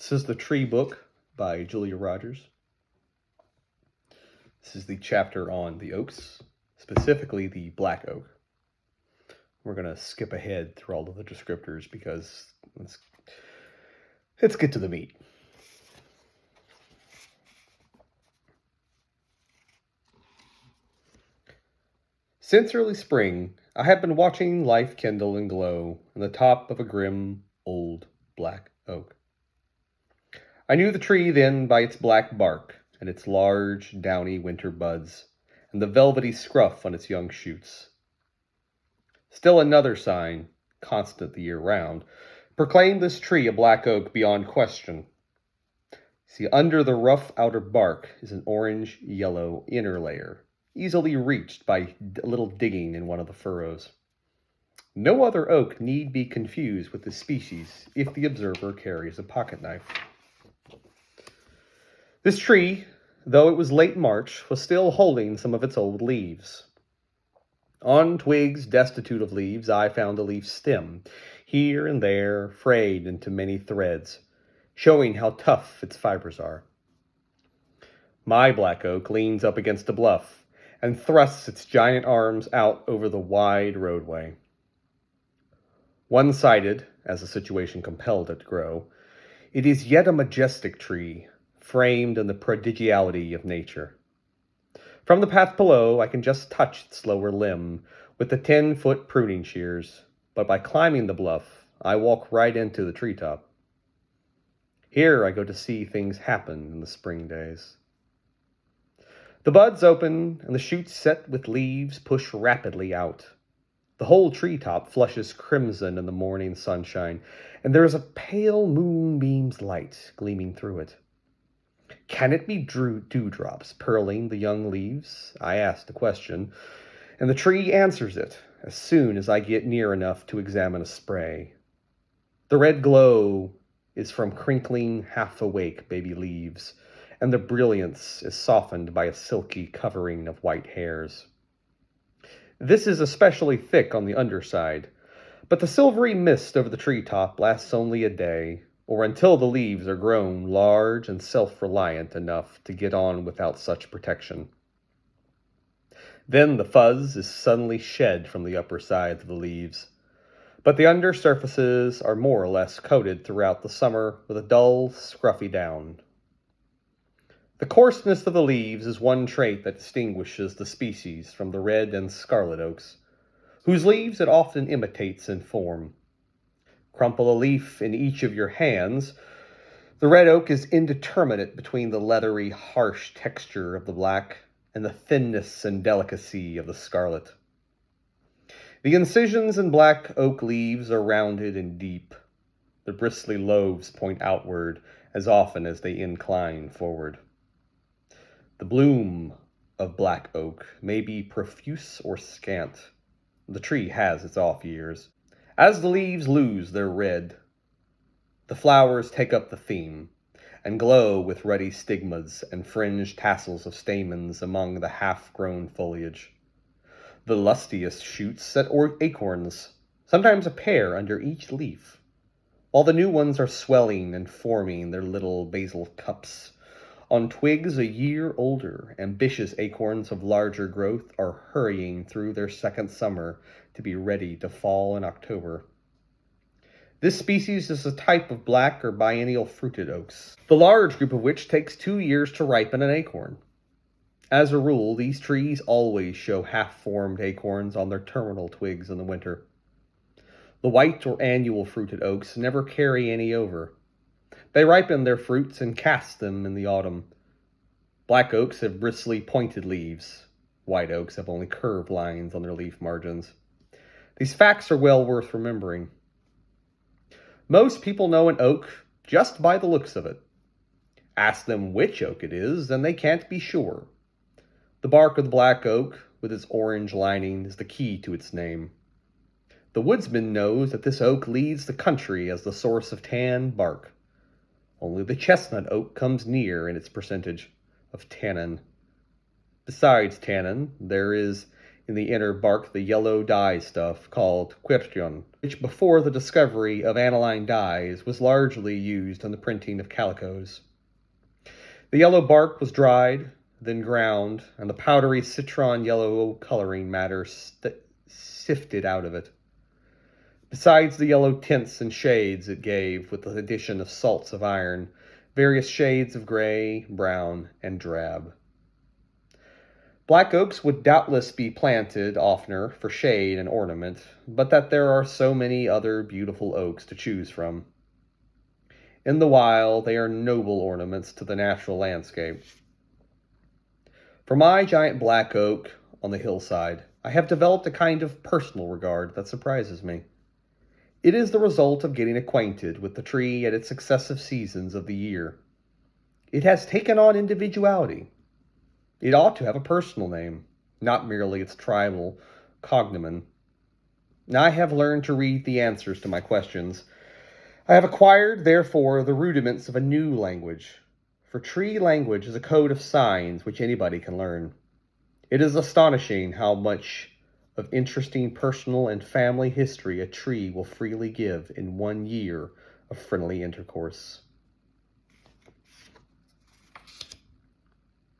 This is the Tree Book by Julia Rogers. This is the chapter on the oaks, specifically the black oak. We're going to skip ahead through all of the descriptors because let's get to the meat. Since early spring, I have been watching life kindle and glow in the top of a grim, old black oak. I knew the tree then by its black bark and its large, downy winter buds, and the velvety scruff on its young shoots. Still another sign, constant the year round, proclaimed this tree a black oak beyond question. See, under the rough outer bark is an orange-yellow inner layer, easily reached by a little digging in one of the furrows. No other oak need be confused with this species if the observer carries a pocket knife. This tree, though it was late March, was still holding some of its old leaves. On twigs destitute of leaves, I found a leaf stem, here and there frayed into many threads, showing how tough its fibers are. My black oak leans up against a bluff and thrusts its giant arms out over the wide roadway. One-sided, as the situation compelled it to grow, it is yet a majestic tree, framed in the prodigality of nature. From the path below, I can just touch its lower limb with the 10-foot pruning shears, but by climbing the bluff, I walk right into the treetop. Here I go to see things happen in the spring days. The buds open, and the shoots set with leaves push rapidly out. The whole treetop flushes crimson in the morning sunshine, and there is a pale moonbeam's light gleaming through it. Can it be dewdrops pearling the young leaves? I ask the question, and the tree answers it as soon as I get near enough to examine a spray. The red glow is from crinkling, half-awake baby leaves, and the brilliance is softened by a silky covering of white hairs. This is especially thick on the underside, but the silvery mist over the treetop lasts only a day, or until the leaves are grown large and self-reliant enough to get on without such protection. Then the fuzz is suddenly shed from the upper sides of the leaves, but the under surfaces are more or less coated throughout the summer with a dull, scruffy down. The coarseness of the leaves is one trait that distinguishes the species from the red and scarlet oaks, whose leaves it often imitates in form. Crumple a leaf in each of your hands, the red oak is indeterminate between the leathery, harsh texture of the black and the thinness and delicacy of the scarlet. The incisions in black oak leaves are rounded and deep. The bristly lobes point outward as often as they incline forward. The bloom of black oak may be profuse or scant. The tree has its off years. As the leaves lose their red, the flowers take up the theme and glow with ruddy stigmas and fringed tassels of stamens among the half-grown foliage. The lustiest shoots set acorns, sometimes a pair under each leaf, while the new ones are swelling and forming their little basal cups. On twigs a year older, ambitious acorns of larger growth are hurrying through their second summer to be ready to fall in October. This species is a type of black or biennial fruited oaks, the large group of which takes 2 years to ripen an acorn. As a rule, these trees always show half-formed acorns on their terminal twigs in the winter. The white or annual fruited oaks never carry any over. They ripen their fruits and cast them in the autumn. Black oaks have bristly, pointed leaves. White oaks have only curved lines on their leaf margins. These facts are well worth remembering. Most people know an oak just by the looks of it. Ask them which oak it is, and they can't be sure. The bark of the black oak, with its orange lining, is the key to its name. The woodsman knows that this oak leads the country as the source of tan bark. Only the chestnut oak comes near in its percentage of tannin. Besides tannin, there is in the inner bark the yellow dye stuff called quercion, which before the discovery of aniline dyes was largely used in the printing of calicos. The yellow bark was dried, then ground, and the powdery citron yellow coloring matter sifted out of it. Besides the yellow tints and shades it gave, with the addition of salts of iron, various shades of gray, brown, and drab. Black oaks would doubtless be planted oftener for shade and ornament, but that there are so many other beautiful oaks to choose from. In the wild, they are noble ornaments to the natural landscape. For my giant black oak on the hillside, I have developed a kind of personal regard that surprises me. It is the result of getting acquainted with the tree at its successive seasons of the year. It has taken on individuality. It ought to have a personal name, not merely its tribal cognomen. I have learned to read the answers to my questions. I have acquired, therefore, the rudiments of a new language. For tree language is a code of signs which anybody can learn. It is astonishing how much of interesting personal and family history a tree will freely give in 1 year of friendly intercourse.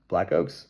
Black oaks.